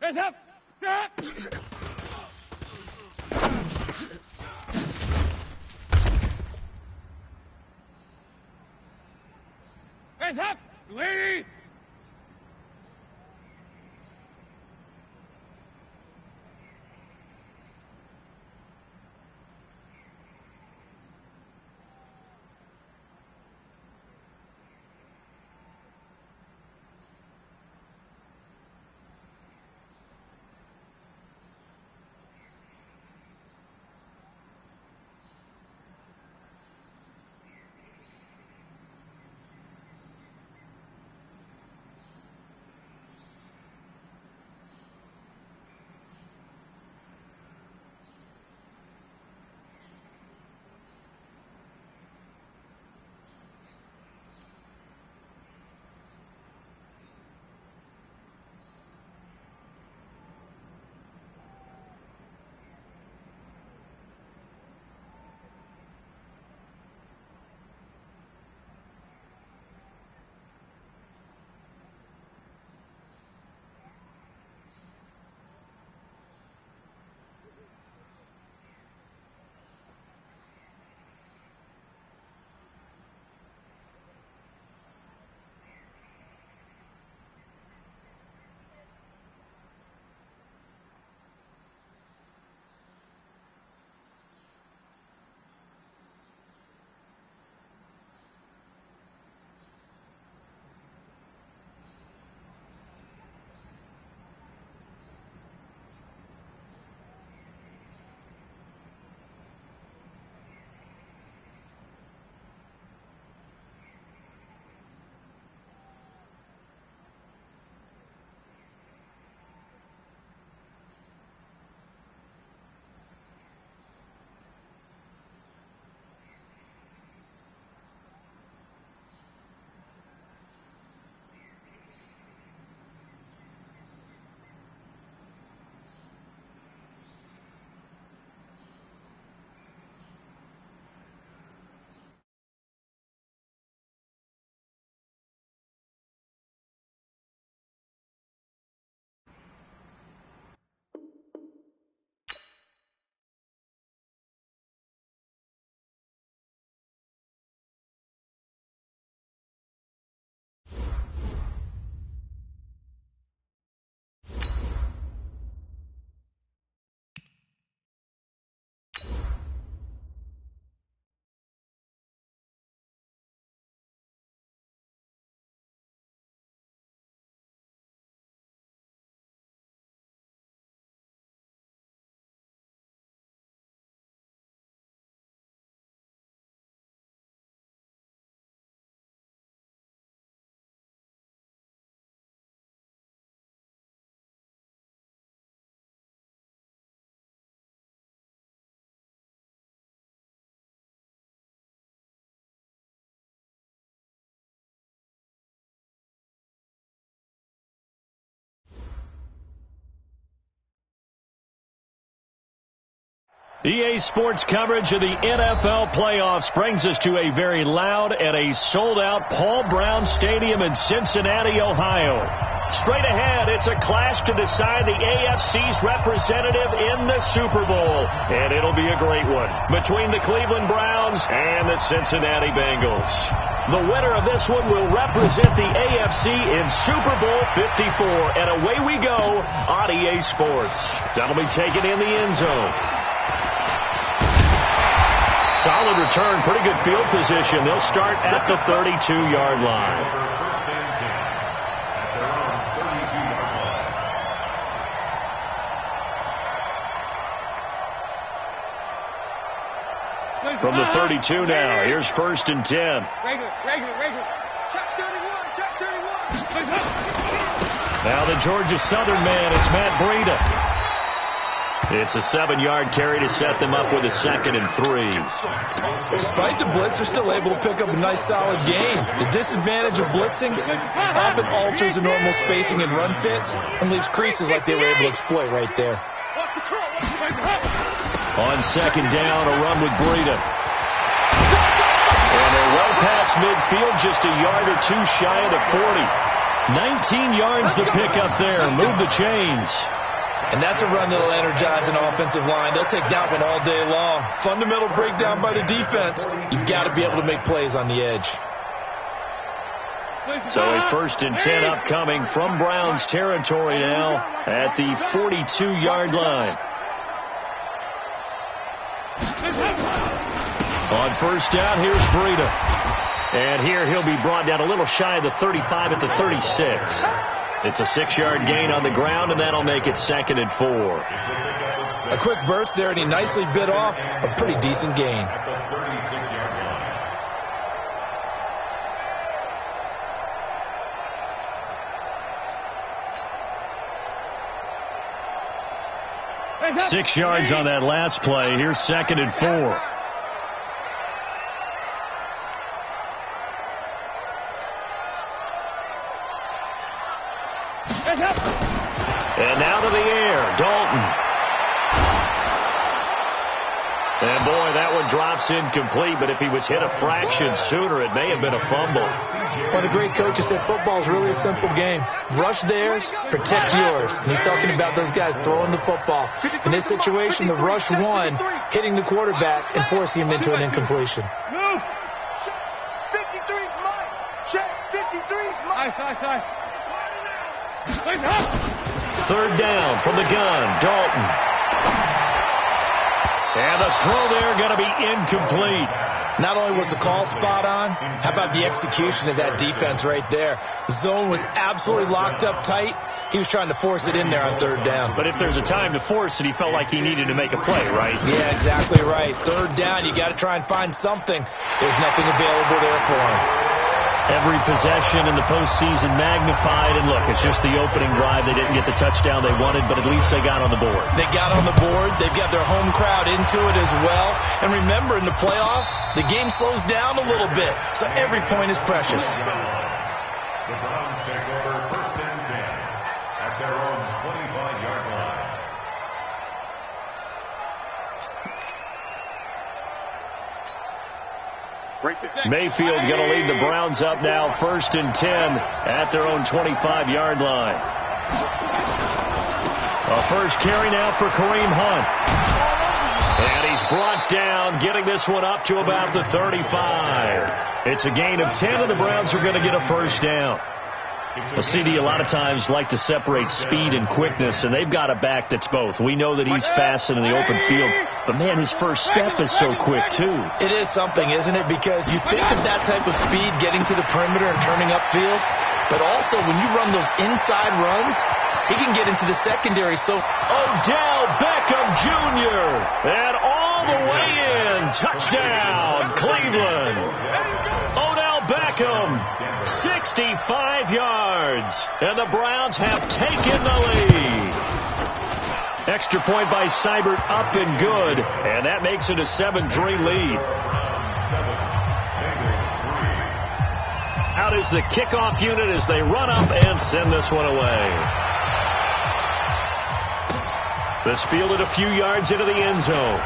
Hands up! Hands up! Lady! EA Sports coverage of the NFL playoffs brings us to a very loud and a sold-out Paul Brown Stadium in Cincinnati, Ohio. Straight ahead, it's a clash to decide the AFC's representative in the Super Bowl. And it'll be a great one between the Cleveland Browns and the Cincinnati Bengals. The winner of this one will represent the AFC in Super Bowl 54. And away we go on EA Sports. That'll be taken in the end zone. Solid return, pretty good field position. They'll start at the 32-yard line. From the 32 now, here's 1st and 10. Regular. Check 31, check 31. Now the Georgia Southern man, it's Matt Breida. It's a 7-yard carry to set them up with a 2nd and 3. Despite the blitz, they're still able to pick up a nice, solid gain. The disadvantage of blitzing often alters the normal spacing and run fits and leaves creases like they were able to exploit right there. Watch the control. On second down, a run with Breida. And they're well past midfield, just a yard or two shy of the 40. 19 yards the pickup there. Move the chains. And that's a run that'll energize an offensive line. They'll take that one all day long. Fundamental breakdown by the defense. You've got to be able to make plays on the edge. So a 1st and 10 upcoming from Browns territory now at the 42-yard line. On first down, here's Breida. And here he'll be brought down a little shy of the 35 at the 36. It's a 6-yard gain on the ground, and that'll make it 2nd and 4. A quick burst there, and he nicely bit off a pretty decent gain. Six yards on that last play. Here's 2nd and 4. And now to the air, Dalton. And boy, that one drops incomplete, but if he was hit a fraction sooner, it may have been a fumble. One of the great coaches said football is really a simple game. Rush theirs, protect yours. And he's talking about those guys throwing the football. In this situation, the rush won, hitting the quarterback and forcing him into an incompletion. Move. 53's mine. Check. 53's mine. Third down from the gun, Dalton. And the throw there going to be incomplete. Not only was the call spot on, how about the execution of that defense right there? The zone was absolutely locked up tight. He was trying to force it in there on third down. But if there's a time to force it, he felt like he needed to make a play, right? Yeah, exactly right. Third down, you got to try and find something. There's nothing available there for him. Every possession in the postseason magnified, and look, it's just the opening drive. They didn't get the touchdown they wanted, but at least they got on the board. They got on the board. They've got their home crowd into it as well. And remember, in the playoffs, the game slows down a little bit, so every point is precious. The Browns take over 1st and 10 at their own 25-yard line. Mayfield going to lead the Browns up now, 1st and 10 at their own 25-yard line. A first carry now for Kareem Hunt. And he's brought down, getting this one up to about the 35. It's a gain of 10, and the Browns are going to get a first down. A CD a lot of times like to separate speed and quickness, and they've got a back that's both. We know that he's fast in the open field, but man, his first step is so quick too. It is something, isn't it? Because you think of that type of speed getting to the perimeter and turning upfield, but also when you run those inside runs, he can get into the secondary. So Odell Beckham Jr. and all the way in. Touchdown, Cleveland. Odell Beckham, 65 yards, and the Browns have taken the lead. Extra point by Seibert, up and good, and that makes it a 7-3 lead. Out is the kickoff unit as they run up and send this one away. This fielded a few yards into the end zone.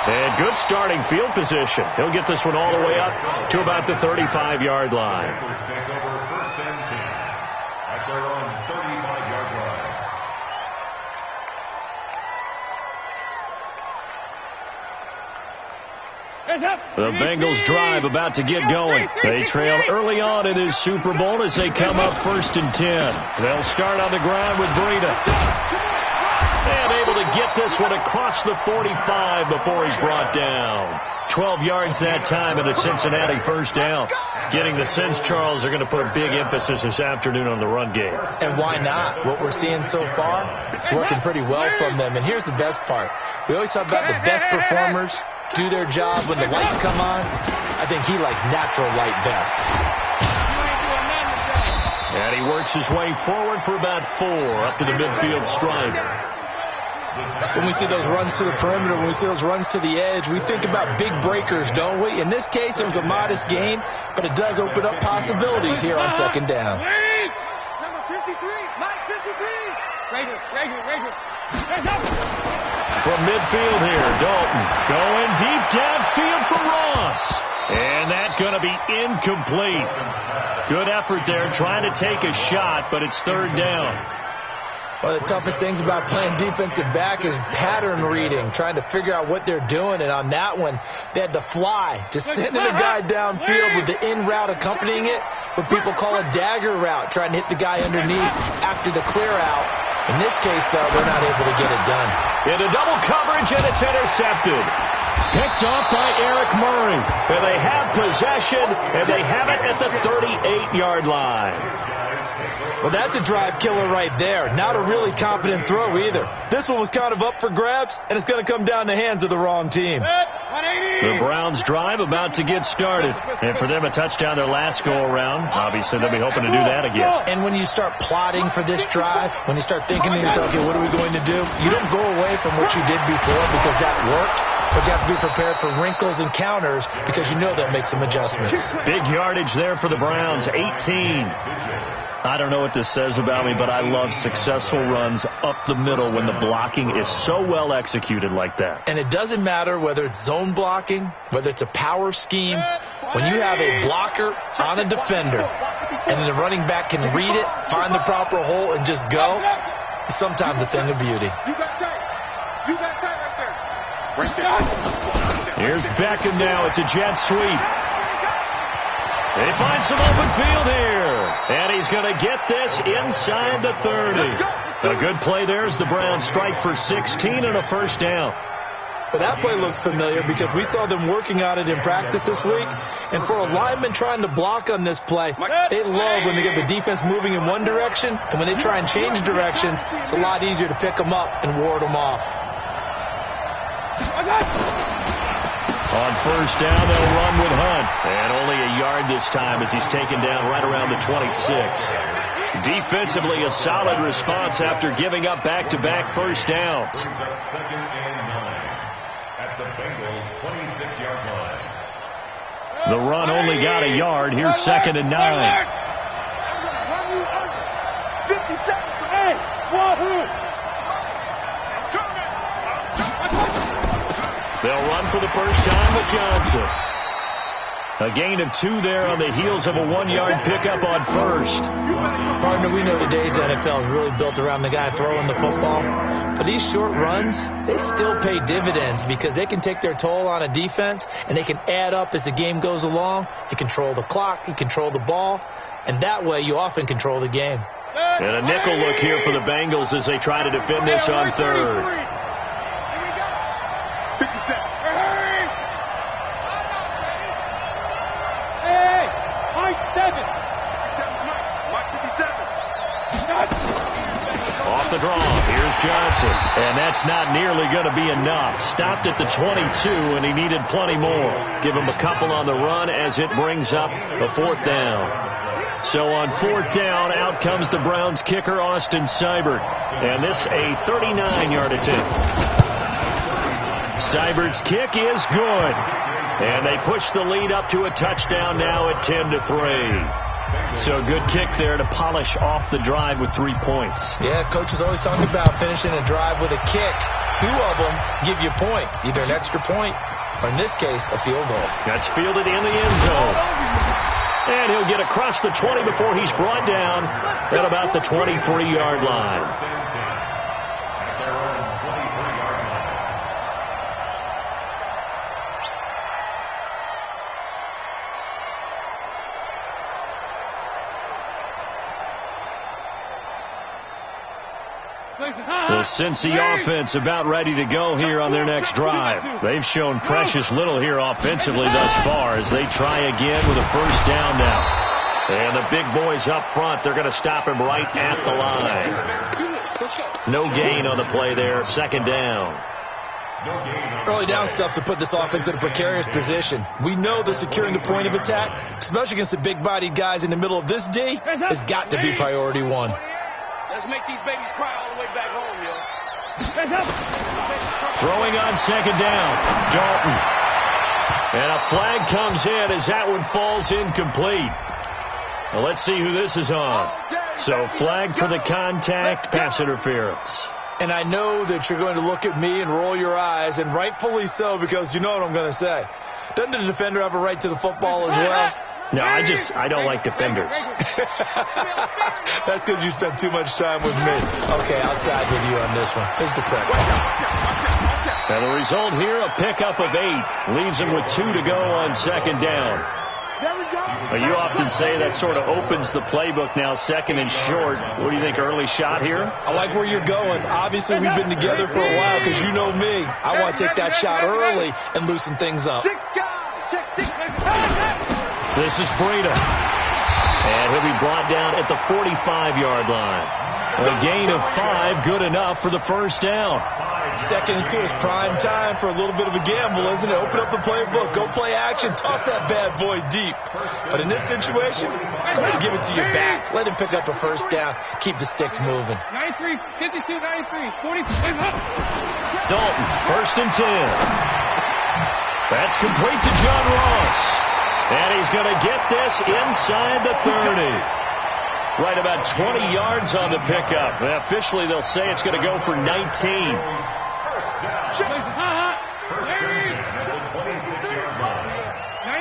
And good starting field position. He'll get this one all the way up to about the 35-yard line. Bengals take over 1st and 10 at their own 35-yard line. The Bengals drive about to get going. They trail early on in this Super Bowl as they come up 1st and 10. They'll start on the ground with Breida. And able to get this one across the 45 before he's brought down. 12 yards that time and a Cincinnati first down. Getting the sense, Charles, they're going to put a big emphasis this afternoon on the run game. And why not? What we're seeing so far, it's working pretty well from them. And here's the best part. We always talk about the best performers do their job when the lights come on. I think he likes natural light best. And he works his way forward for about 4 up to the midfield stripe. When we see those runs to the perimeter, when we see those runs to the edge, we think about big breakers, don't we? In this case, it was a modest gain, but it does open up possibilities here on 2nd down. Number 53, Mike 53. From midfield here, Dalton going deep downfield for Ross. And that's going to be incomplete. Good effort there trying to take a shot, but it's third down. One of the toughest things about playing defensive back is pattern reading, trying to figure out what they're doing. And on that one, they had to fly, just sending a guy downfield with the in route accompanying it, what people call a dagger route, trying to hit the guy underneath after the clear out. In this case, though, they're not able to get it done. Into double coverage, and it's intercepted. Picked off by Eric Murray. And they have possession, and they have it at the 38-yard line. Well, that's a drive killer right there. Not a really confident throw either. This one was kind of up for grabs, and it's going to come down in the hands of the wrong team. The Browns drive about to get started. And for them, a touchdown their last go-around. Obviously, they'll be hoping to do that again. And when you start plotting for this drive, when you start thinking to yourself, okay, what are we going to do? You don't go away from what you did before because that worked. But you have to be prepared for wrinkles and counters because you know they'll make some adjustments. Big yardage there for the Browns, 18. I don't know what this says about me, but I love successful runs up the middle when the blocking is so well executed like that. And it doesn't matter whether it's zone blocking, whether it's a power scheme. When you have a blocker on a defender and then the running back can read it, find the proper hole, and just go, it's sometimes a thing of beauty. You got tight. You got tight right there. Right there. Here's Beckham now. It's a jet sweep. They find some open field here. And he's going to get this inside the 30. A good play there as the Browns strike for 16 and a first down. Well, that play looks familiar because we saw them working on it in practice this week. And for a lineman trying to block on this play, they love when they get the defense moving in one direction. And when they try and change directions, it's a lot easier to pick them up and ward them off. On first down, they'll run with Hunt. And only a yard this time as he's taken down right around the 26. Defensively, a solid response after giving up back-to-back first downs. Brings up 2nd and 9 at the Bengals 26-yard line. The run only got a yard. Here's 2nd and 9. 50 seconds. Hey, wahoo! They'll run for the first time with Johnson. A gain of 2 there on the heels of a 1-yard pickup on first. Partner, we know today's NFL is really built around the guy throwing the football. But these short runs, they still pay dividends because they can take their toll on a defense and they can add up as the game goes along. You control the clock, you control the ball, and that way you often control the game. And a nickel look here for the Bengals as they try to defend this on third. 57. Hey, Mike 7. Mike 57. Off the draw, here's Johnson. And that's not nearly going to be enough. Stopped at the 22, and he needed plenty more. Give him a couple on the run as it brings up a 4th down. So on 4th down, out comes the Browns kicker, Austin Seibert. And this a 39-yard attempt. Seibert's kick is good. And they push the lead up to a touchdown now at 10-3. So good kick there to polish off the drive with 3 points. Yeah, coaches always talk about finishing a drive with a kick. 2 of them give you points, either an extra point or, in this case, a field goal. That's fielded in the end zone. And he'll get across the 20 before he's brought down at about the 23-yard line. The Cincy offense about ready to go here on their next drive. They've shown precious little here offensively thus far as they try again with a first down now. And the big boys up front, they're going to stop him right at the line. No gain on the play there, 2nd down. Early down stuff to put this offense in a precarious position. We know that securing the point of attack, especially against the big-bodied guys in the middle of this D, has got to be priority 1. Let's make these babies cry all the way back home, yo. Throwing on 2nd down, Dalton. And a flag comes in as that one falls incomplete. Well, let's see who this is on. Okay. So flag for the contact, pass interference. And I know that you're going to look at me and roll your eyes, and rightfully so, because you know what I'm going to say. Doesn't the defender have a right to the football as well? No, I don't like defenders. That's because you spent too much time with me. Okay, I'll side with you on this one. Here's the correct one. And the result here, a pickup of 8. Leaves him with 2 to go on second down. You often say that sort of opens the playbook now, second and short. What do you think, early shot here? I like where you're going. Obviously, we've been together for a while because you know me. I want to take that shot early and loosen things up. This is Breida. And he'll be brought down at the 45-yard line. A gain of 5, good enough for the first down. Second and 2 is prime time for a little bit of a gamble, isn't it? Open up the playbook, go play action, toss that bad boy deep. But in this situation, go ahead and give it to your back. Let him pick up a first down. Keep the sticks moving. 93, 52, 93, 40. Dalton, first and 10. That's complete to John Ross. And he's going to get this inside the 30. Right about 20 yards on the pickup. Officially, they'll say it's going to go for 19. First and 10 at the 26-yard line.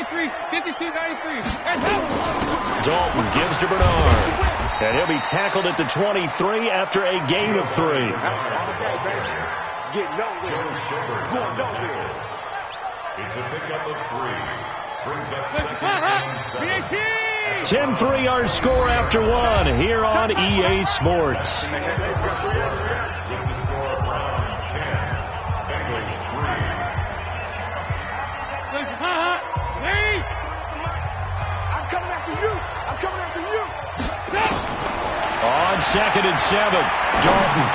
93, 52, 93. Dalton gives to Bernard. And he'll be tackled at the 23 after a gain of 3. Get nowhere. Going nowhere. It's a pickup of 3. Brings up second and 7. 10 3-yard score after 1 here on EA Sports. With the score, Browns 10, Bengals 3. I'm coming after you. I'm coming after you. On second and 7, Dalton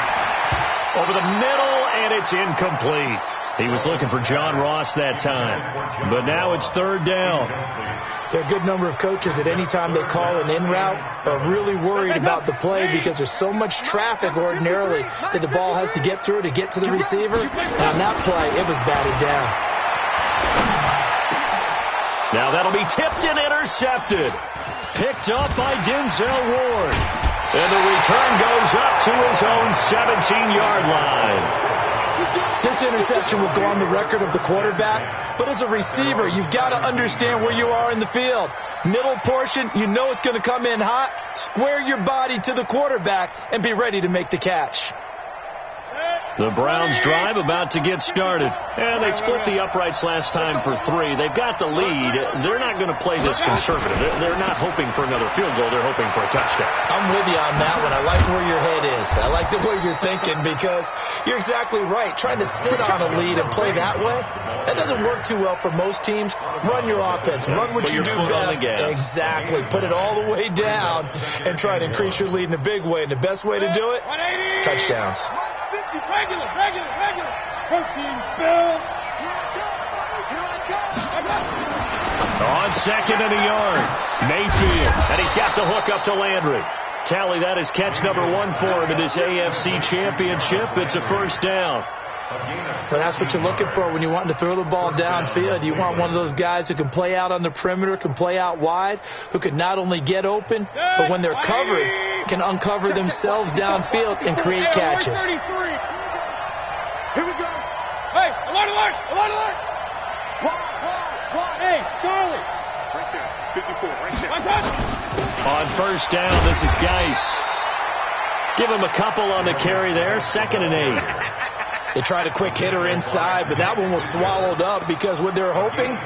over the middle, and it's incomplete. He was looking for John Ross that time, but now it's third down. There are a good number of coaches that any time they call an in route are really worried about the play because there's so much traffic ordinarily that the ball has to get through to get to the receiver. And on that play, it was batted down. Now that'll be tipped and intercepted. Picked up by Denzel Ward. And the return goes up to his own 17-yard line. This interception will go on the record of the quarterback, but as a receiver, you've got to understand where you are in the field. Middle portion, you know it's going to come in hot. Square your body to the quarterback and be ready to make the catch. The Browns drive about to get started. And they split the uprights last time for 3. They've got the lead. They're not going to play this conservative. They're not hoping for another field goal. They're hoping for a touchdown. I'm with you on that one. I like where your head is. I like the way you're thinking because you're exactly right. Trying to sit on a lead and play that way, that doesn't work too well for most teams. Run your offense. Run what you do best. Exactly. Put it all the way down and try to increase your lead in a big way. And the best way to do it, touchdowns. Regular. Protein spill. On second and a yard, Mayfield. And he's got the hook up to Landry. Tally, that is catch number 1 for him in this AFC Championship. It's a first down. But that's what you're looking for when you're wanting to throw the ball downfield. You want one of those guys who can play out on the perimeter, can play out wide, who can not only get open, but when they're covered, can uncover themselves downfield and create catches. Here we go. Hey, alert. Hey, Charlie. Right there. 54, right there. One touch. On first down, this is Geis. Give him a couple on the carry there. 2nd and 8. They tried a quick hitter inside, but that one was swallowed up because what they're hoping,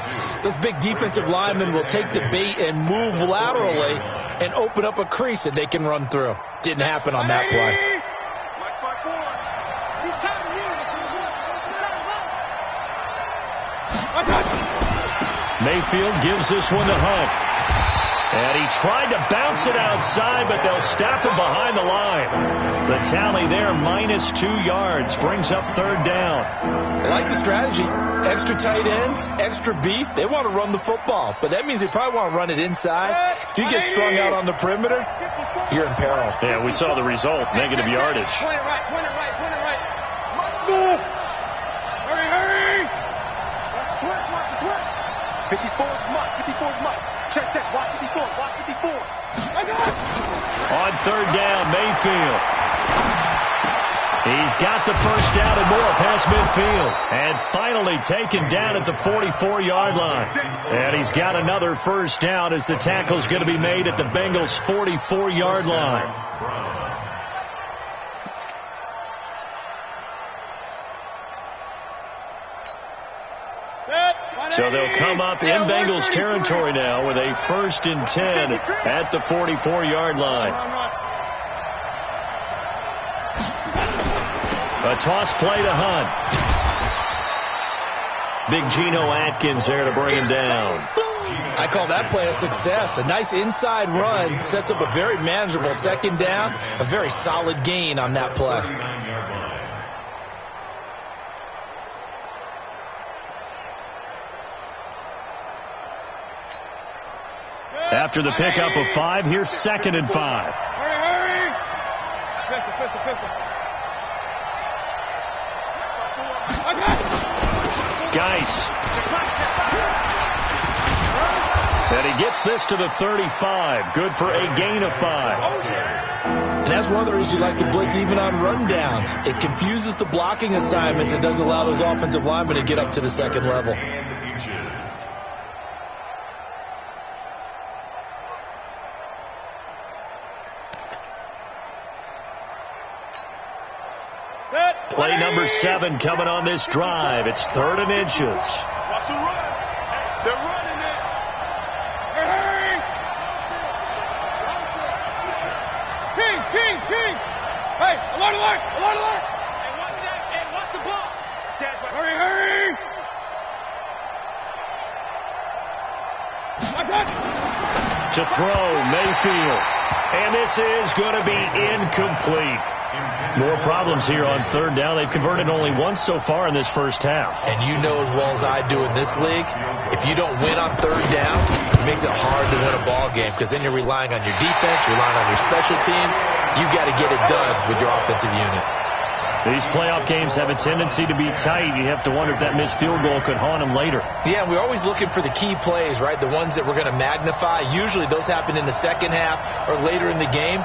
those big defensive linemen will take the bait and move laterally and open up a crease that they can run through. Didn't happen on that play. Mayfield gives this one to Hunt. And he tried to bounce it outside, but they'll stop him behind the line. The tally there, -2 yards, brings up third down. I like the strategy. Extra tight ends, extra beef. They want to run the football, but that means they probably want to run it inside. If you get strung out on the perimeter, you're in peril. Yeah, we saw the result, negative yardage. Point it right. Move. Hurry. Watch the twist. 54's Mutt. Check. Watch 54. On On third down, Mayfield. He's got the first down and more past midfield. And finally taken down at the 44-yard line. And he's got another first down as the tackle's going to be made at the Bengals' 44-yard line. So they'll come up in Bengals territory now with a 1st and 10 at the 44-yard line. A toss play to Hunt. Big Geno Atkins there to bring him down. I call that play a success. A nice inside run sets up a very manageable 2nd down. A very solid gain on that play. After the pickup of 5, here's 2nd and 5. Hurry! Pistol. Geis. And he gets this to the 35. Good for a gain of 5. And that's one of the reasons you like to blitz even on rundowns. It confuses the blocking assignments. It does allow those offensive linemen to get up to the 2nd level. Play number 7 coming on this drive. It's 3rd and inches. Watch the run. They're running it. Hurry! King! Hey, alert! Hey, watch the ball. Hurry! To throw, Mayfield. And this is going to be incomplete. More problems here on 3rd down. They've converted only once so far in this first half. And you know as well as I do in this league, if you don't win on 3rd down, it makes it hard to win a ball game because then you're relying on your defense, you're relying on your special teams. You've got to get it done with your offensive unit. These playoff games have a tendency to be tight. You have to wonder if that missed field goal could haunt them later. Yeah, we're always looking for the key plays, right? The ones that we're going to magnify. Usually those happen in the 2nd half or later in the game.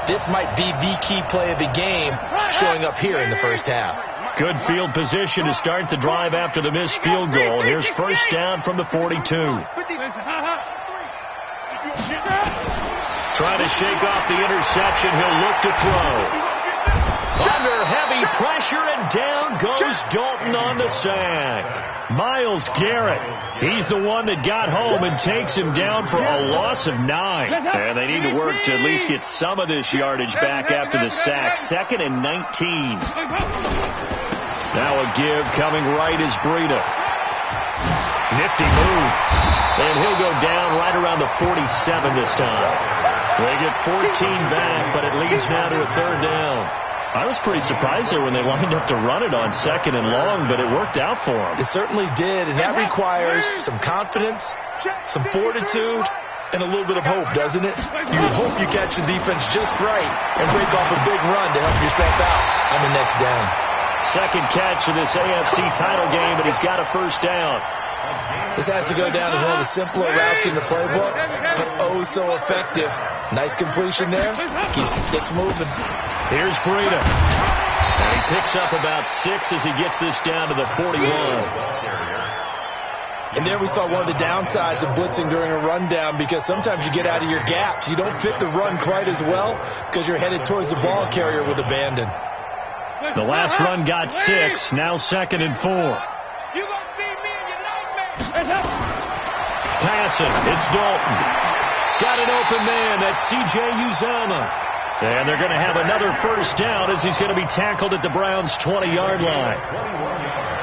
This might be the key play of the game showing up here in the first half. Good field position to start the drive after the missed field goal. Here's 1st down from the 42. Trying to shake off the interception. He'll look to throw. Under heavy pressure, and down goes Dalton on the sack. Myles Garrett, he's the one that got home and takes him down for a loss of 9. And they need to work to at least get some of this yardage back after the sack. 2nd and 19. Now a give coming right is Breida. Nifty move. And he'll go down right around the 47 this time. They get 14 back, but it leads now to a 3rd down. I was pretty surprised there when they lined up to run it on 2nd and long, but it worked out for them. It certainly did, and that requires some confidence, some fortitude, and a little bit of hope, doesn't it? You hope you catch the defense just right and break off a big run to help yourself out on the next down. 2nd catch of this AFC title game, and he's got a 1st down. This has to go down as one of the simpler routes in the playbook, but oh so effective. Nice completion there. Keeps the sticks moving. Here's Breida. And he picks up about 6 as he gets this down to the 41. And there we saw one of the downsides of blitzing during a rundown because sometimes you get out of your gaps. You don't fit the run quite as well because you're headed towards the ball carrier with abandon. The last run got 6. Now 2nd and 4. You gonna see me in your nightmares. Passing. It's Dalton. Got an open man. That's C.J. Uzomah. And they're going to have another 1st down as he's going to be tackled at the Browns' 20-yard line.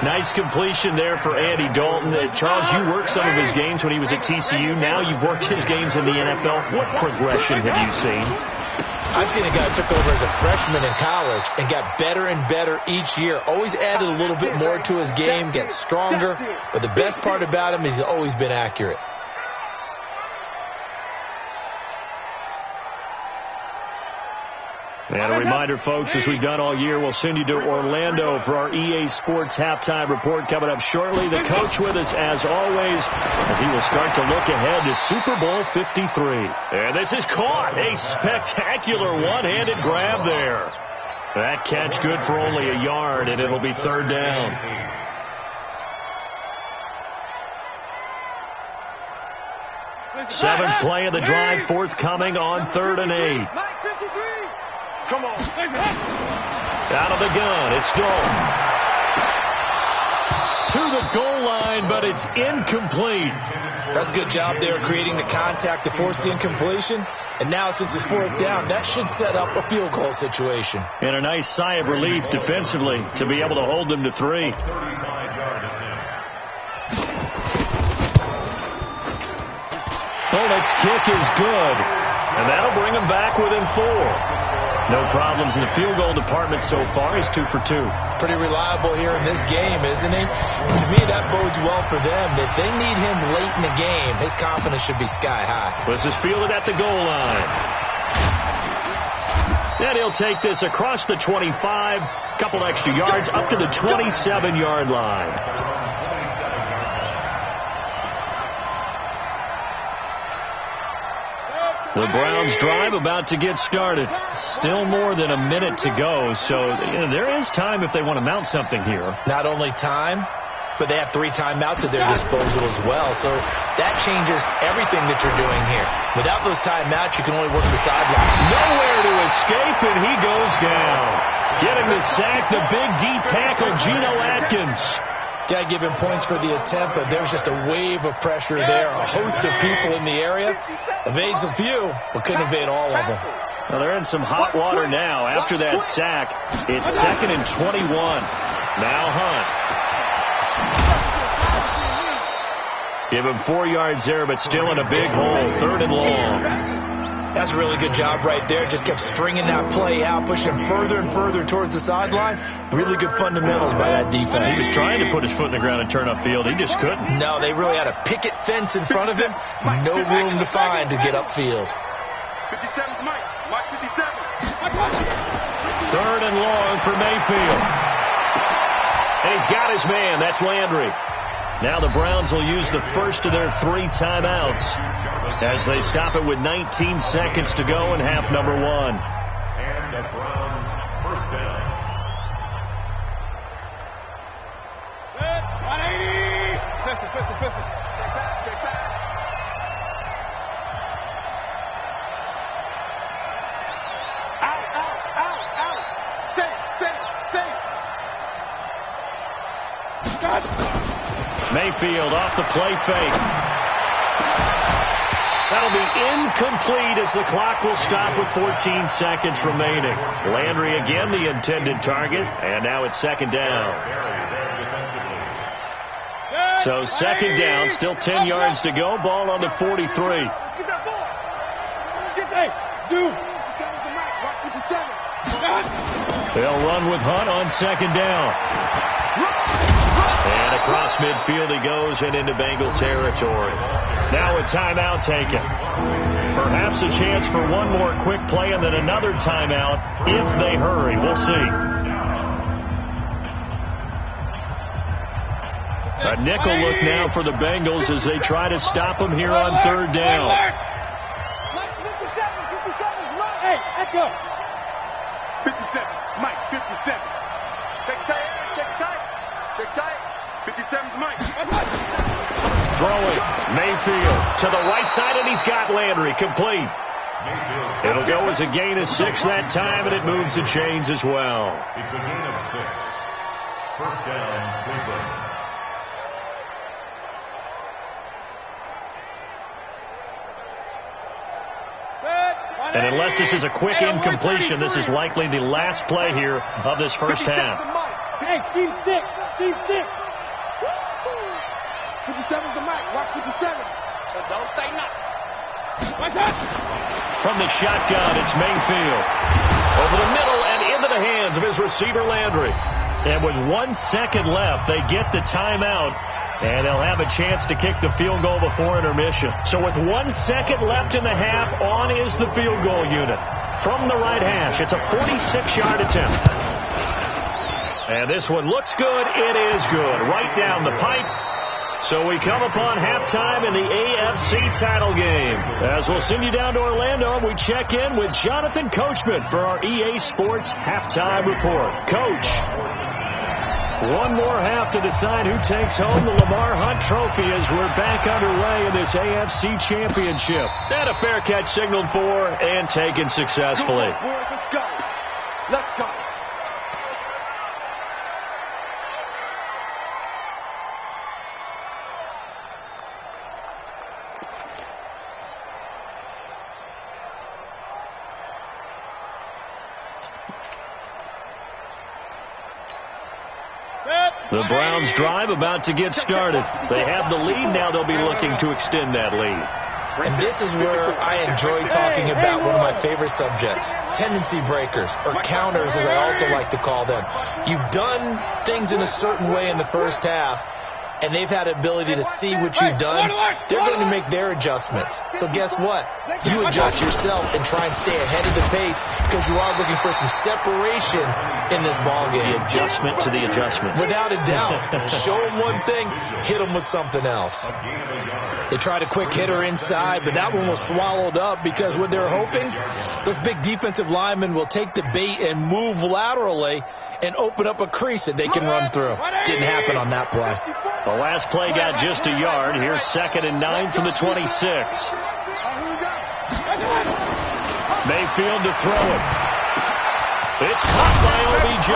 Nice completion there for Andy Dalton. Charles, you worked some of his games when he was at TCU. Now you've worked his games in the NFL. What progression have you seen? I've seen a guy took over as a freshman in college and got better and better each year. Always added a little bit more to his game, gets stronger. But the best part about him is he's always been accurate. And a reminder, folks, as we've done all year, we'll send you to Orlando for our EA Sports halftime report coming up shortly. The coach with us, as always, as he will start to look ahead to Super Bowl 53. And this is caught. A spectacular one-handed grab there. That catch good for only a yard, and it'll be third down. Seventh play of the drive, forthcoming on 3rd and 8. Come on. Out of the gun, it's Dalton. To the goal line, but it's incomplete. That's a good job there creating the contact to force the incompletion. And now, since it's 4th down, that should set up a field goal situation. And a nice sigh of relief defensively to be able to hold them to 3. Bullett's kick is good, and that'll bring them back within 4. No problems in the field goal department so far. He's 2 for 2. Pretty reliable here in this game, isn't he? To me, that bodes well for them. If they need him late in the game, his confidence should be sky high. This is fielded at the goal line. And he'll take this across the 25, couple extra yards, up to the 27-yard line. The Browns drive about to get started. Still more than a minute to go, so there is time if they want to mount something here. Not only time, but they have 3 timeouts at their disposal as well, so that changes everything that you're doing here. Without those timeouts, you can only work the sideline. Nowhere to escape, and he goes down. Getting the sack, the big D tackle, Geno Atkins. Got to give him points for the attempt, but there's just a wave of pressure there. A host of people in the area. Evades a few, but couldn't evade all of them. Well, they're in some hot water now. After that sack, it's 2nd and 21. Now Hunt. Give him 4 yards there, but still in a big hole. 3rd and long. That's a really good job right there. Just kept stringing that play out, pushing further and further towards the sideline. Really good fundamentals by that defense. He was trying to put his foot in the ground and turn upfield. He just couldn't. No, they really had a picket fence in front of him. No room to find to get upfield. 57, Mike 57. 3rd and long for Mayfield. And he's got his man. That's Landry. Now the Browns will use the first of their 3 timeouts as they stop it with 19 seconds to go in half number 1. And the Browns first down. 180. Pistol. Check back. Out. Safe. Mayfield off the play fake. That'll be incomplete as the clock will stop with 14 seconds remaining. Landry again the intended target, and now it's 2nd down. So 2nd down, still 10 yards to go. Ball on the 43. Get that ball. Hey, Zoo. 57. They'll run with Hunt on 2nd down. And across midfield he goes and into Bengal territory. Now a timeout taken. Perhaps a chance for one more quick play and then another timeout if they hurry. We'll see. A nickel look now for the Bengals as they try to stop them here on 3rd down. Mike 57's right. Hey, echo. 57, Mike 57. Check tight. 57's Mike. Throwing. Mayfield to the right side, and he's got Landry complete. It'll go as a gain of 6 that time, and it moves the chains as well. It's a gain of 6. First down, Cleveland. And unless this is a quick incompletion, this is likely the last play here of this first half. Hey, Steve 6. 57's the Mike. Watch 57. So don't say nothing. What's that? From the shotgun, it's Mayfield. Over the middle and into the hands of his receiver, Landry. And with 1 second left, they get the timeout. And they'll have a chance to kick the field goal before intermission. So with 1 second left in the half, on is the field goal unit. from the right hash. It's a 46-yard attempt. And this one looks good. It is good. Right down the pipe. So we come upon halftime in the AFC title game. As we'll send you down to Orlando, we check in with Jonathan Coachman for our EA Sports halftime report. Coach, one more half to decide who takes home the Lamar Hunt Trophy as we're back underway in this AFC Championship. And a fair catch signaled for and taken successfully. Let's go. Let's go. The Browns drive about to get started. They have the lead. Now they'll be looking to extend that lead. And this is where I enjoy talking about one of my favorite subjects, tendency breakers, or counters as I also like to call them. You've done things in a certain way in the first half, and they've had the ability to see what you've done. They're going to make their adjustments. So guess what? You adjust yourself and try and stay ahead of the pace because you are looking for some separation in this ball game. The adjustment to the adjustment. Without a doubt. Show them one thing, hit them with something else. They tried a quick hitter inside, but that one was swallowed up because what they're hoping, those big defensive linemen will take the bait and move laterally and open up a crease that they can run through. Didn't happen on that play. The last play got just a yard. Here's 2nd and 9 from the 26. Mayfield to throw it. It's caught by OBJ.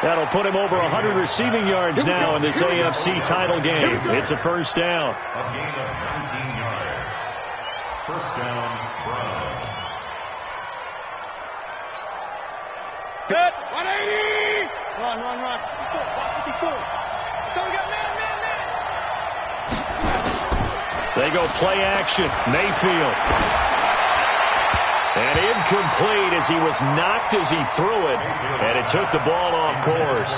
That'll put him over 100 receiving yards now in this AFC title game. It's a first down. A gain of 19 yards. First down, Browns. Good. 180. Run. 54. So we got man. They go play action. Mayfield. And incomplete as he was knocked as he threw it. And it took the ball off course.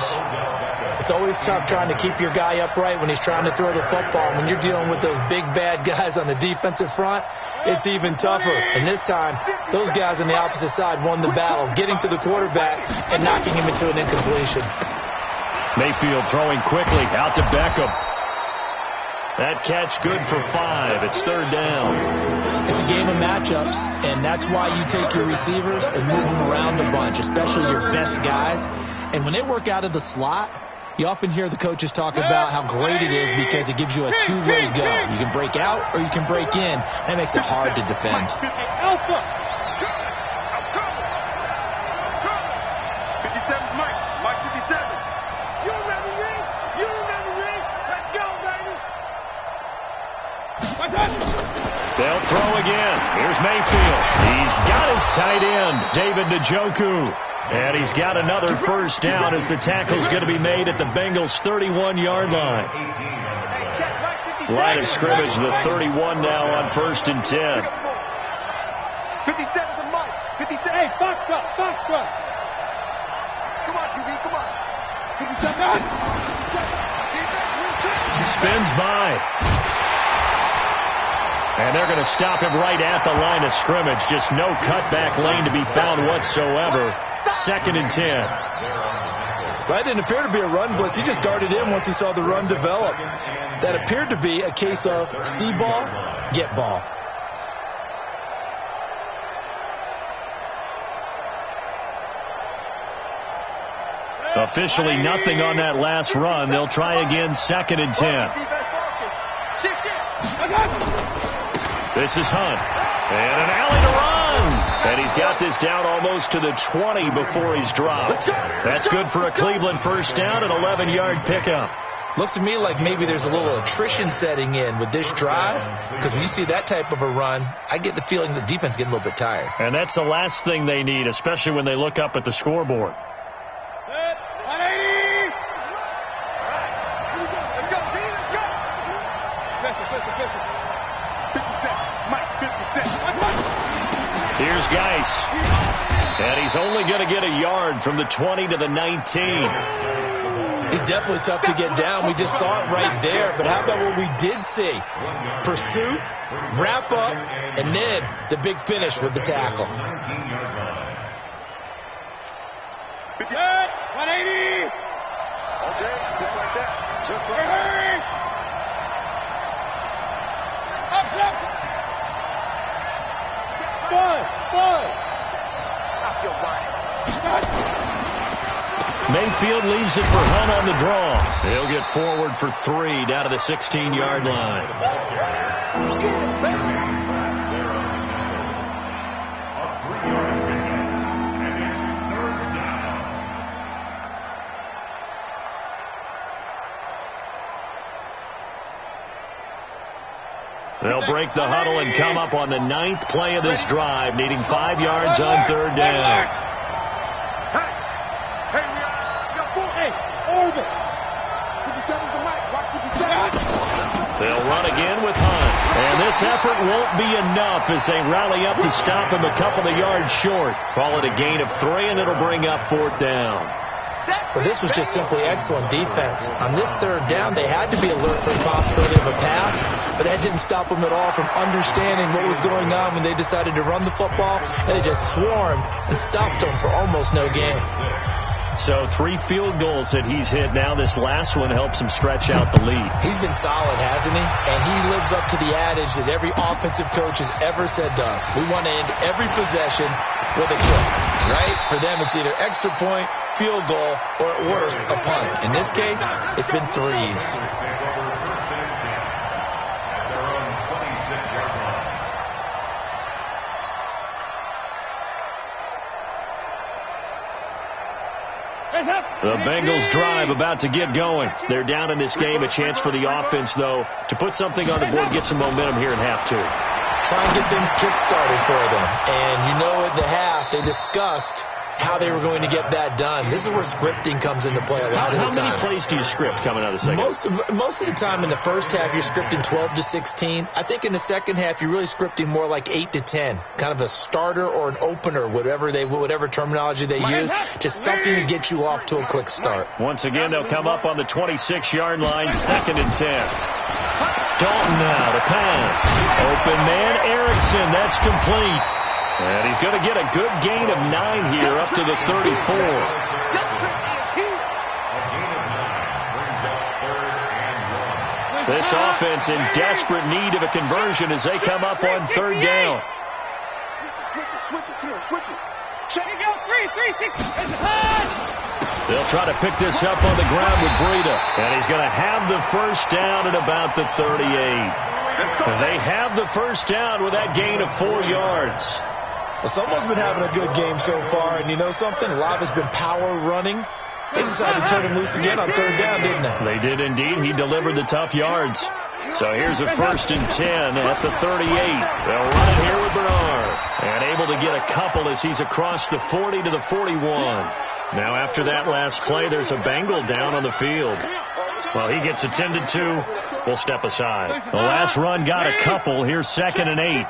It's always tough trying to keep your guy upright when he's trying to throw the football. When you're dealing with those big, bad guys on the defensive front, it's even tougher. And this time, those guys on the opposite side won the battle, getting to the quarterback and knocking him into an incompletion. Mayfield throwing quickly out to Beckham. That catch good for 5. It's 3rd down. It's a game of matchups, and that's why you take your receivers and move them around a bunch, especially your best guys. And when they work out of the slot, you often hear the coaches talk about how great it is because it gives you a two-way go. You can break out or you can break in. That makes it hard to defend. Alpha. 57's Mike. Mike 57. You remember me? Let's go, baby. They'll throw again. Here's Mayfield. He's got his tight end, David Njoku. And he's got another first down as the tackle's going to be made at the Bengals' 31-yard line. Line of scrimmage, the 31 now on 1st and 10. 57's Mike. 57. Hey, Foxtrot. Come on, QB, come on. 57. He spins by. And they're going to stop him right at the line of scrimmage. Just no cutback lane to be found whatsoever. 2nd and 10. That didn't appear to be a run blitz. He just darted in once he saw the run develop. That appeared to be a case of see ball, get ball. Officially nothing on that last run. They'll try again 2nd and 10. This is Hunt. And an alley to run. And he's got this down almost to the 20 before he's dropped. That's good for a Cleveland first down, an 11-yard pickup. Looks to me like maybe there's a little attrition setting in with this drive, because when you see that type of a run, I get the feeling the defense getting a little bit tired. And that's the last thing they need, especially when they look up at the scoreboard. Let's go, B, let's go. Pistol. 57. Mike, 57. Here's Geis. And he's only going to get a yard from the 20 to the 19. He's definitely tough to get down. We just saw it right there. But how about what we did see? Pursuit, wrap up, and then the big finish with the tackle. 180. Okay, just like that. Just like that. Up. Boy. Stop your whining. Mayfield leaves it for Hunt on the draw. He'll get forward for 3 down to the 16-yard line. They'll break the huddle and come up on the 9th play of this drive, needing 5 yards on 3rd down. They'll run again with Hunt. And this effort won't be enough as they rally up to stop him a couple of yards short. Call it a gain of 3, and it'll bring up 4th down. Well, this was just simply excellent defense. On this 3rd down, they had to be alert for the possibility of a pass, but that didn't stop them at all from understanding what was going on when they decided to run the football, and they just swarmed and stopped them for almost no gain. So 3 field goals that he's hit now. This last one helps him stretch out the lead. He's been solid, hasn't he? And he lives up to the adage that every offensive coach has ever said to us. We want to end every possession with a kick, right? For them, it's either extra point, field goal, or at worst, a punt. In this case, it's been 3s. The Bengals drive about to get going. They're down in this game. A chance for the offense, though, to put something on the board, get some momentum here in half 2. Try and get things kick-started for them. And you know at the half, they discussed how they were going to get that done. This is where scripting comes into play a lot of the time. How many plays do you script coming out of the second? Most of the time in the first half, you're scripting 12 to 16. I think in the second half, you're really scripting more like 8 to 10. Kind of a starter or an opener, whatever terminology they use. Just something to get you off to a quick start. Once again, they'll come up on the 26-yard line, 2nd and 10. Dalton now to pass. Open man, Erickson. That's complete. And he's going to get a good gain of 9 here up to the 34. This offense in desperate need of a conversion as they come up on 3rd down. They'll try to pick this up on the ground with Breida. And he's going to have the first down at about the 38. They have the first down with that gain of 4 yards. Well, someone's been having a good game so far, and you know something? A lot has been power running. They decided to turn him loose again on 3rd down, didn't they? They did indeed. He delivered the tough yards. So here's a 1st and 10 at the 38. They'll run it here with Bernard. And able to get a couple as he's across the 40 to the 41. Now after that last play, there's a Bengal down on the field. Well, he gets attended to. We'll step aside. The last run got a couple. Here's 2nd and 8.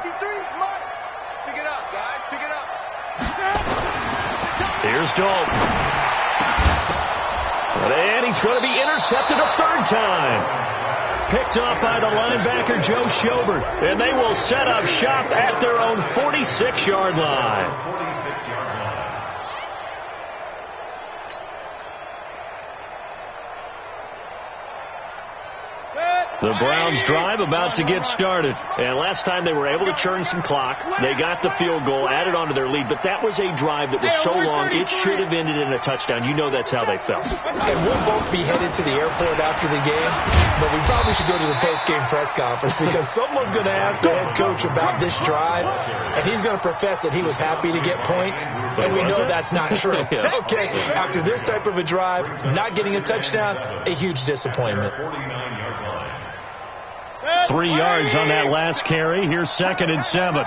Here's Dalton. And he's going to be intercepted a 3rd time. Picked off by the linebacker, Joe Schobert. And they will set up shop at their own 46-yard line. The Browns drive about to get started. And last time they were able to churn some clock. They got the field goal, added on to their lead. But that was a drive that was so long, it should have ended in a touchdown. You know that's how they felt. And we'll both be headed to the airport after the game. But we probably should go to the post-game press conference because someone's going to ask the head coach about this drive. And he's going to profess that he was happy to get points. And we know that's not true. Yeah. Okay, after this type of a drive, not getting a touchdown, a huge disappointment. 3 yards on that last carry. Here's 2nd and 7.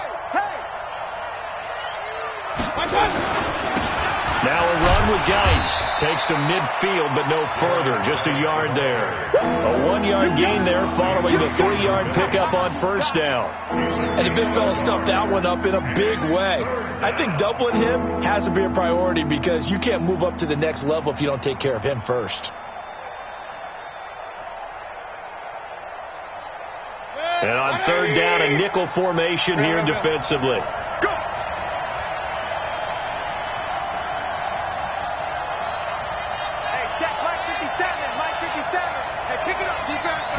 Now a run with Geis. Takes to midfield, but no further. Just a yard there. A 1-yard gain there following the 3-yard pickup on 1st down. And the big fella stuffed that one up in a big way. I think doubling him has to be a priority because you can't move up to the next level if you don't take care of him first. And on third down, a nickel formation here defensively. Go. Hey, check Mike 57. Mike 57. Hey, pick it up, defense.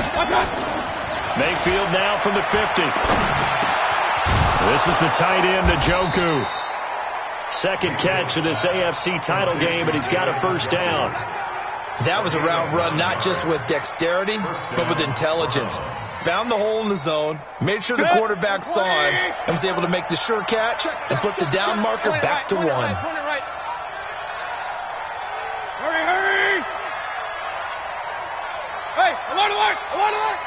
Mayfield now from the 50. This is the tight end, Njoku. Second catch of this AFC title game, and he's got a first down. That was a route run not just with dexterity, but with intelligence. Found the hole in the zone, made sure the quarterback saw him, and was able to make the sure catch and flip the down marker back to 1. Hurry, hurry! Hey, alert, alert, alert, alert!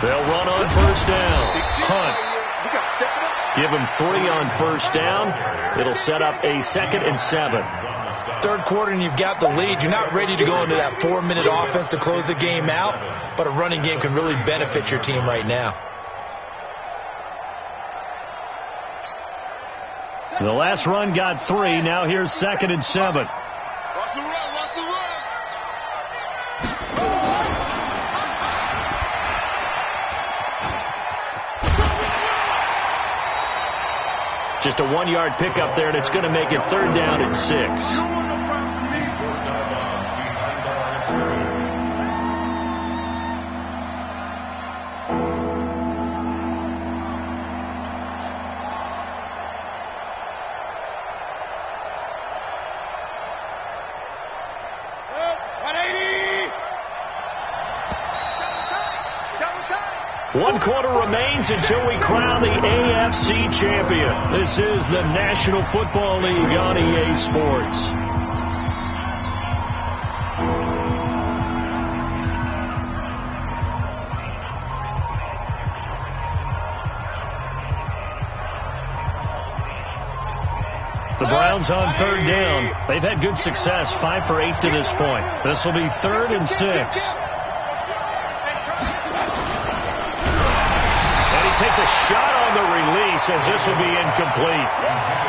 They'll run on first down. Hunt. Give him 3 on first down. It'll set up a 2nd and 7. Third quarter and you've got the lead. You're not ready to go into that 4-minute offense to close the game out, but a running game can really benefit your team right now. The last run got 3. Now here's 2nd and 7. Watch the run, watch the run. Just a 1-yard pickup there, and it's going to make it 3rd down and 6. One quarter remains until we crown the AFC champion. This is the National Football League on EA Sports. The Browns on third down. They've had good success, 5 for 8 to this point. This will be 3rd and 6. Takes a shot on the release as this will be incomplete.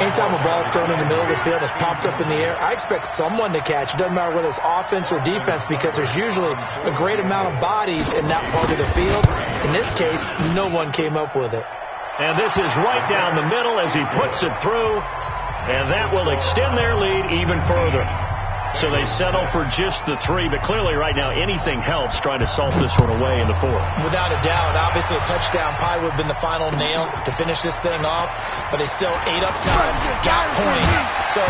Anytime a ball is thrown in the middle of the field that's popped up in the air, I expect someone to catch. It doesn't matter whether it's offense or defense because there's usually a great amount of bodies in that part of the field. In this case, no one came up with it. And this is right down the middle as he puts it through, and that will extend their lead even further. So they settle for just the 3, but clearly right now anything helps trying to salt this one away in the 4th. Without a doubt, obviously a touchdown probably would have been the final nail to finish this thing off, but they still ate up time, got points. So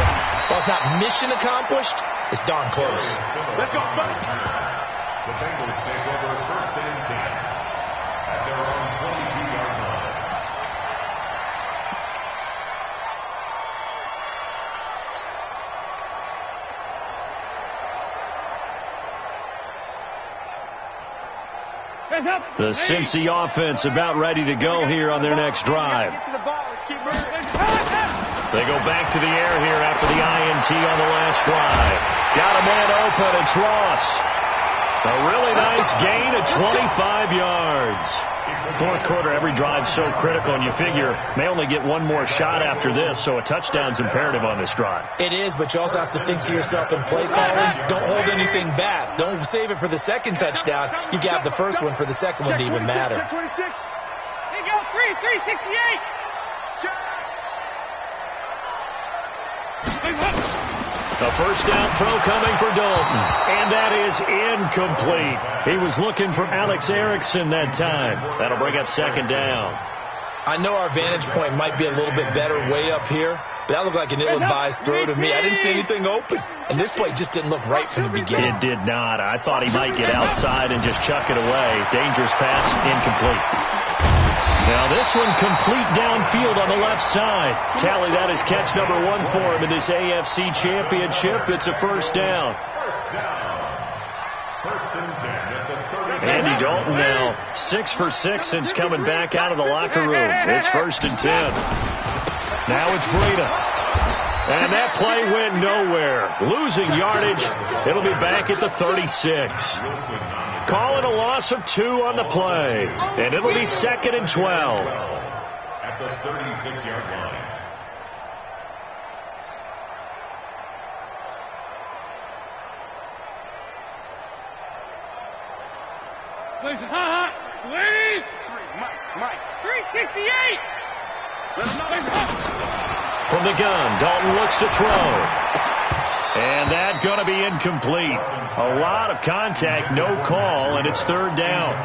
while it's not mission accomplished, it's darn close. Let's go. The Bengals take over 1st and 10 at their own 22-yard line. The Cincy offense about ready to go here on their next drive. Get to the ball. Let's keep moving. They go back to the air here after the INT on the last drive. Got a man open. It's Ross. A really nice gain of 25 yards. 4th quarter, every drive so critical, and you figure may only get one more shot after this, so a touchdown's imperative on this drive. It is, but you also have to think to yourself in play calling, don't hold anything back. Don't save it for the second touchdown. You got the first one for the second one to even matter. Check 26. Here you go. 368. A first down throw coming for Dalton, and that is incomplete. He was looking for Alex Erickson that time. That'll bring up 2nd down. I know our vantage point might be a little bit better way up here, but that looked like an ill-advised throw to me. I didn't see anything open, and this play just didn't look right from the beginning. It did not. I thought he might get outside and just chuck it away. Dangerous pass, incomplete. Now this one complete downfield on the left side. Tally, that is catch number 1 for him in this AFC Championship. It's a first down. First and 10 at the 30. Andy Dalton now 6 for 6 since coming back out of the locker room. It's 1st and 10. Now it's Breida. And that play went nowhere. Losing yardage. It'll be back at the 36. Calling a loss of 2 on the play. And it'll be 2nd and 12. At the 36-yard line. Mike. 368. From the gun, Dalton looks to throw. And that's going to be incomplete. A lot of contact, no call, and it's third down.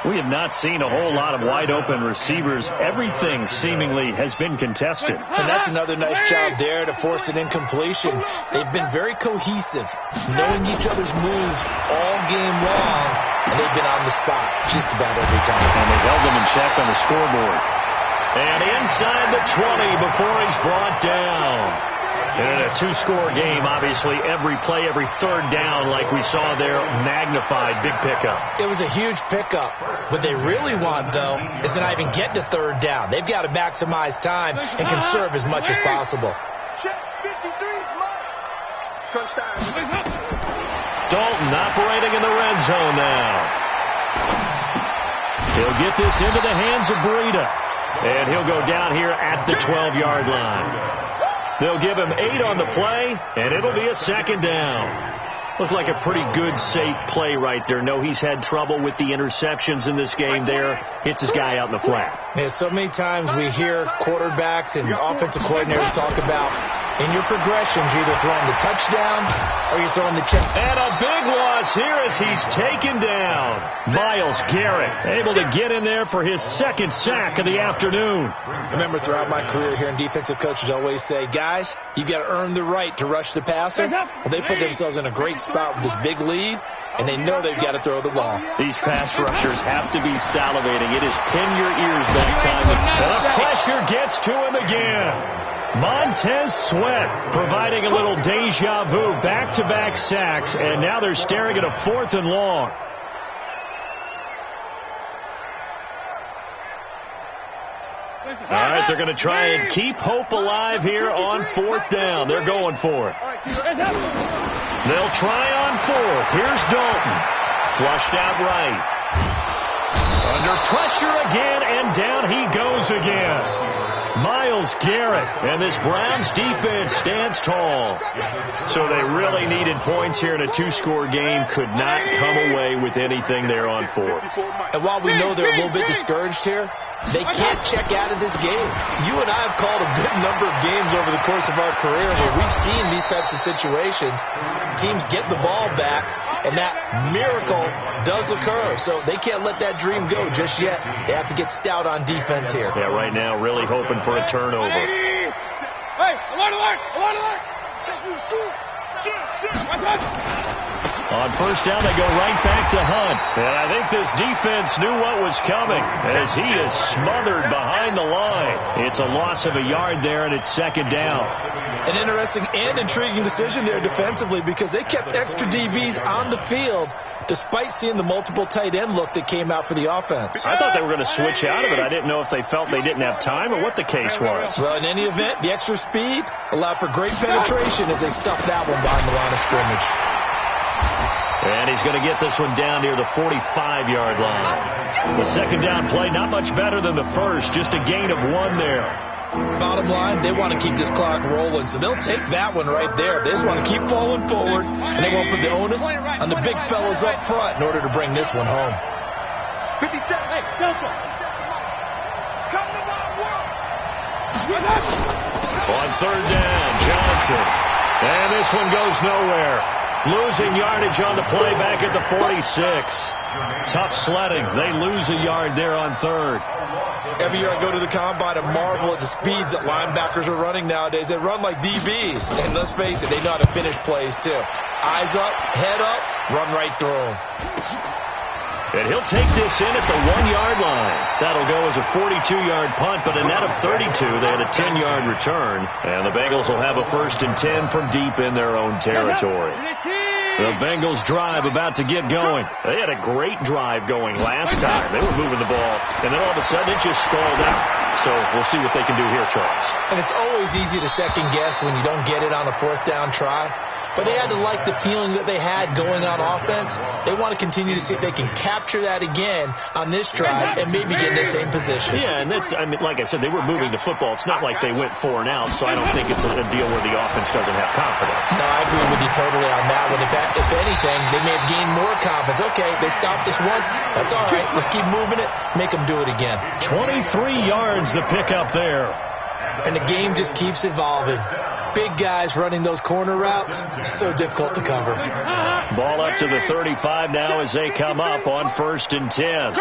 We have not seen a whole lot of wide-open receivers. Everything seemingly has been contested. And that's another nice job there to force an incompletion. They've been very cohesive, knowing each other's moves all game long, and they've been on the spot just about every time. And they've held them in check on the scoreboard. And inside the 20 before he's brought down. And in a two-score game, obviously, every play, every third down, like we saw there, magnified, big pickup. It was a huge pickup. What they really want, though, is to not even get to third down. They've got to maximize time and conserve as much as possible. Check 53, Mike. Crunch time. Dalton operating in the red zone now. He'll get this into the hands of Breida. And he'll go down here at the 12-yard line. They'll give him 8 on the play, and it'll be a second down. Looked like a pretty good, safe play right there. No, he's had trouble with the interceptions in this game there. Hits his guy out in the flat. Yeah, so many times we hear quarterbacks and offensive coordinators talk about in your progressions, you're either throwing the touchdown or you're throwing the check. And a big loss here as he's taken down. Myles Garrett able to get in there for his second sack of the afternoon. I remember throughout my career hearing defensive coaches always say, guys, you got to earn the right to rush the passer. Well, they put themselves in a great spot with this big lead, and they know they've got to throw the ball. These pass rushers have to be salivating. It is pin your ears that time. And the pressure gets to him again. Montez Sweat providing a little deja vu, back-to-back sacks, and now they're staring at a 4th and long. All right, they're going to try and keep hope alive here on 4th down. They're going for it. They'll try on 4th. Here's Dalton. Flushed out right. Under pressure again, and down he goes again. Myles Garrett, and this Browns defense stands tall. So they really needed points here in a two-score game. Could not come away with anything there on 4th. And while we know they're a little bit discouraged here, they can't check out of this game. You and I have called a good number of games over the course of our career where we've seen these types of situations. Teams get the ball back, and that miracle does occur. So they can't let that dream go just yet. They have to get stout on defense here. Yeah, right now really hoping for a turnover. Hey, alert! On first down, they go right back to Hunt. And I think this defense knew what was coming as he is smothered behind the line. It's a loss of a yard there, and it's second down. An interesting and intriguing decision there defensively because they kept extra DBs on the field despite seeing the multiple tight end look that came out for the offense. I thought they were going to switch out of it. I didn't know if they felt they didn't have time or what the case was. Well, in any event, the extra speed allowed for great penetration as they stuffed that one behind the line of scrimmage. And he's going to get this one down near the 45-yard line. The second down play, not much better than the first, just a gain of 1 there. Bottom line, they want to keep this clock rolling, so they'll take that one right there. They just want to keep falling forward, and they won't put the onus on the big fellas up front in order to bring this one home. 57. Hey, Delta. Come to my world. On third down, Johnson. And this one goes nowhere. Losing yardage on the play back at the 46. Tough sledding. They lose a yard there on third. Every year I go to the combine and marvel at the speeds that linebackers are running nowadays. They run like DBs. And let's face it, they know how to finish plays too. Eyes up, head up, run right through them. And he'll take this in at the 1-yard line. That'll go as a 42-yard punt, but a net of 32. They had a 10-yard return. And the Bengals will have a 1st and 10 from deep in their own territory. The Bengals drive about to get going. They had a great drive going last time. They were moving the ball, and then all of a sudden it just stalled out. So we'll see what they can do here, Charles. And it's always easy to second guess when you don't get it on a 4th down try. but they had to like the feeling that they had going on offense. They want to continue to see if they can capture that again on this drive and maybe get in the same position. Yeah, and that's, I mean, like I said, they were moving the football. It's not like they went 4 and out, so I don't think it's a deal where the offense doesn't have confidence. No, I agree with you totally on that one. If anything, they may have gained more confidence. Okay, they stopped us once. That's all right. Let's keep moving it. Make them do it again. 23 yards the pickup there. And the game just keeps evolving. Big guys running those corner routes, so difficult to cover. Ball up to the 35 now as they come up on 1st and 10.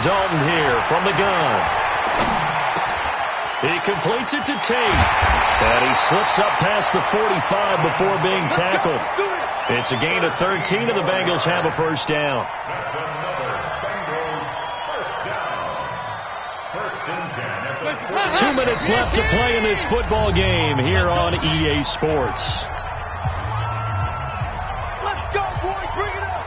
Dalton here from the gun. He completes it to Tate. And he slips up past the 45 before being tackled. It's a gain of 13, and the Bengals have a first down. That's another Bengals first down. 1st and 10 at the 2 minutes left to play in this football game here on EA Sports. Let's go, boy. Bring it up.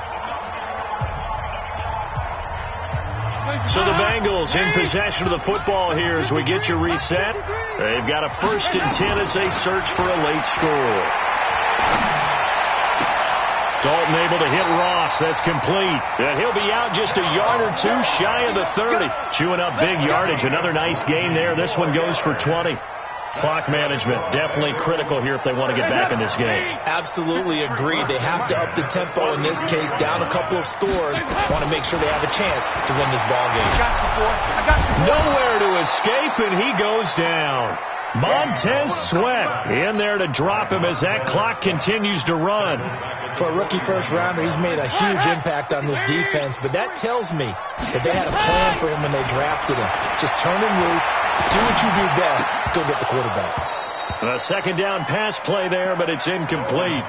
So the Bengals in possession of the football here as we get you reset. They've got a 1st and 10 as they search for a late score. Dalton able to hit Ross. That's complete. And he'll be out just a yard or 2 shy of the 30. Chewing up big yardage. Another nice gain there. This one goes for 20. Clock management definitely critical here if they want to get back in this game. Absolutely agree. They have to up the tempo in this case, down a couple of scores. Want to make sure they have a chance to win this ball game. I got you, boy. I got you, boy. Nowhere to escape, and he goes down. Montez Sweat in there to drop him as that clock continues to run. For a rookie first-rounder, he's made a huge impact on this defense, but that tells me that they had a plan for him when they drafted him. Just turn him loose, do what you do best, go get the quarterback. A 2nd down pass play there, but it's incomplete.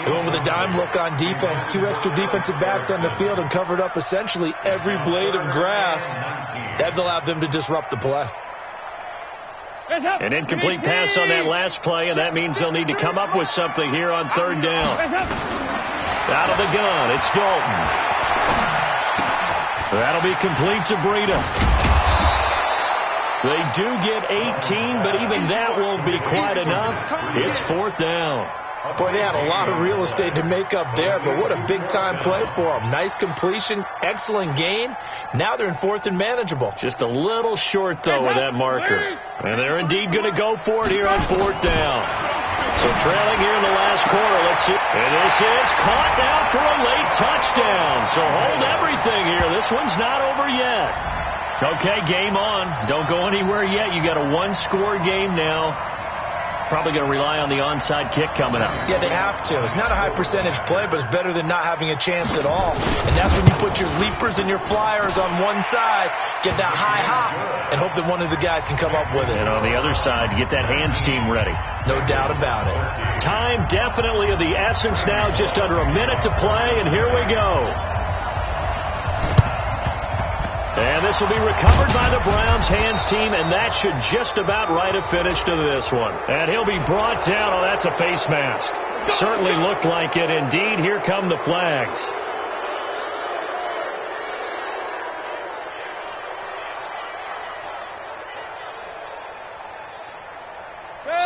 Going with a dime look on defense. 2 extra defensive backs on the field and covered up essentially every blade of grass. That allowed them to disrupt the play. An incomplete pass on that last play, and that means they'll need to come up with something here on 3rd down. Out of the gun, it's Dalton. That'll be complete to Breida. They do get 18, but even that won't be quite enough. It's 4th down. Boy, they had a lot of real estate to make up there, but what a big-time play for them. Nice completion, excellent gain. Now they're in 4th and manageable. Just a little short, though, with that marker. And they're indeed going to go for it here on 4th down. So trailing here in the last quarter, let's see. And this is caught now for a late touchdown. So hold everything here. This one's not over yet. Okay, game on. Don't go anywhere yet. You got a 1-score game now. Probably going to rely on the onside kick coming up. Yeah, they have to. It's not a high percentage play, but it's better than not having a chance at all. And that's when you put your leapers and your flyers on one side, get that high hop, and hope that one of the guys can come up with it. And on the other side, get that hands team ready. No doubt about it. Time definitely of the essence now, just under a minute to play, and here we go. And this will be recovered by the Browns hands team, and that should just about write a finish to this one. And he'll be brought down. Oh, that's a face mask. Certainly looked like it. Indeed, here come the flags.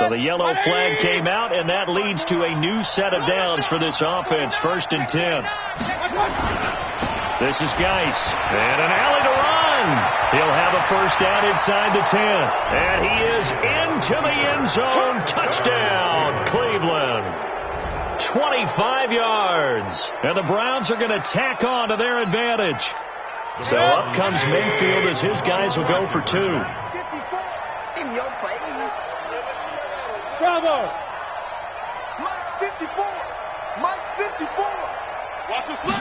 So the yellow flag came out, and that leads to a new set of downs for this offense. 1st and 10. This is Geis, and an alley to run. He'll have a first down inside the 10. And he is into the end zone. Touchdown, Cleveland. 25 yards. And the Browns are going to tack on to their advantage. So up comes Mayfield as his guys will go for 2. In your face. Bravo. Mike 54. Mike 54. Watch the slip.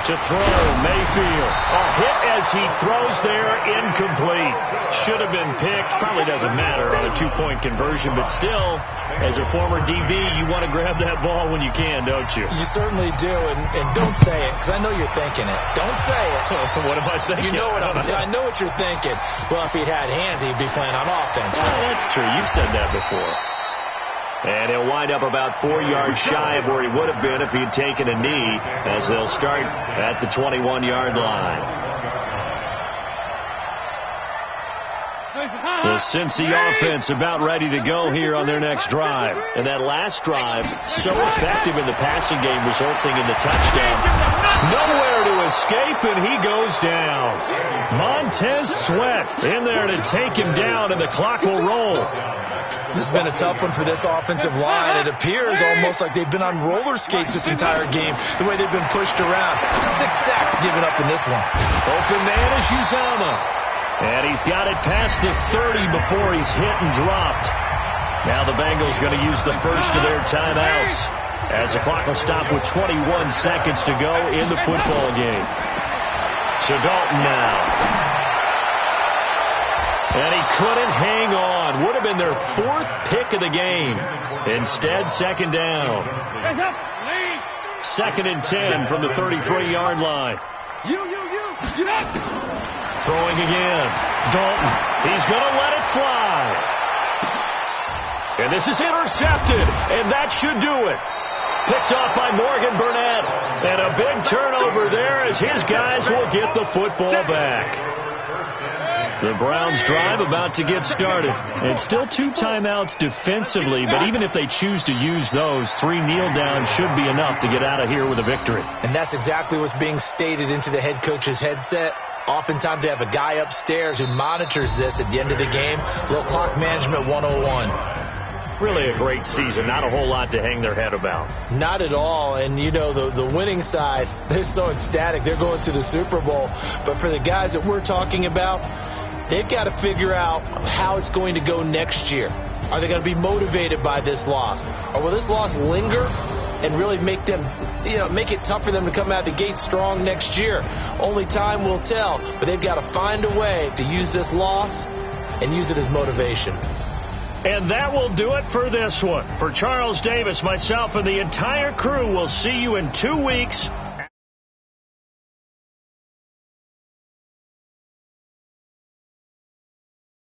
To throw, Mayfield. A hit as he throws there, incomplete. Should have been picked. Probably doesn't matter on a 2-point conversion, but still, as a former DB, you want to grab that ball when you can, don't you? You certainly do, and don't say it, because I know you're thinking it. Don't say it. What am I thinking? You know what I know what you're thinking. Well, if he'd had hands, he'd be playing on offense. Well, that's true. You've said that before. And he'll wind up about 4 yards shy of where he would have been if he'd taken a knee, as they'll start at the 21-yard line. The Cincy offense about ready to go here on their next drive. And that last drive, so effective in the passing game, resulting in the touchdown. Nowhere to escape, and he goes down. Montez Sweat in there to take him down, and the clock will roll. This has been a tough one for this offensive line. It appears almost like they've been on roller skates this entire game, the way they've been pushed around. 6 sacks given up in this one. Open man is Uzomah. And he's got it past the 30 before he's hit and dropped. Now the Bengals going to use the first of their timeouts as the clock will stop with 21 seconds to go in the football game. So Dalton now. And he couldn't hang on. Would have been their 4th pick of the game. Instead, second down. 2nd and 10 from the 33-yard line. Throwing again. Dalton. He's going to let it fly. And this is intercepted. And that should do it. Picked off by Morgan Burnett. And a big turnover there as his guys will get the football back. The Browns drive about to get started. And still 2 timeouts defensively, but even if they choose to use those, 3 kneel downs should be enough to get out of here with a victory. And that's exactly what's being stated into the head coach's headset. Oftentimes they have a guy upstairs who monitors this at the end of the game. Little clock management 101. Really a great season. Not a whole lot to hang their head about. Not at all. And, you know, the winning side, they're so ecstatic. They're going to the Super Bowl. But for the guys that we're talking about, they've got to figure out how it's going to go next year. Are they going to be motivated by this loss? Or will this loss linger and really make them, make it tough for them to come out of the gate strong next year? Only time will tell. But they've got to find a way to use this loss and use it as motivation. And that will do it for this one. For Charles Davis, myself, and the entire crew, we'll see you in 2 weeks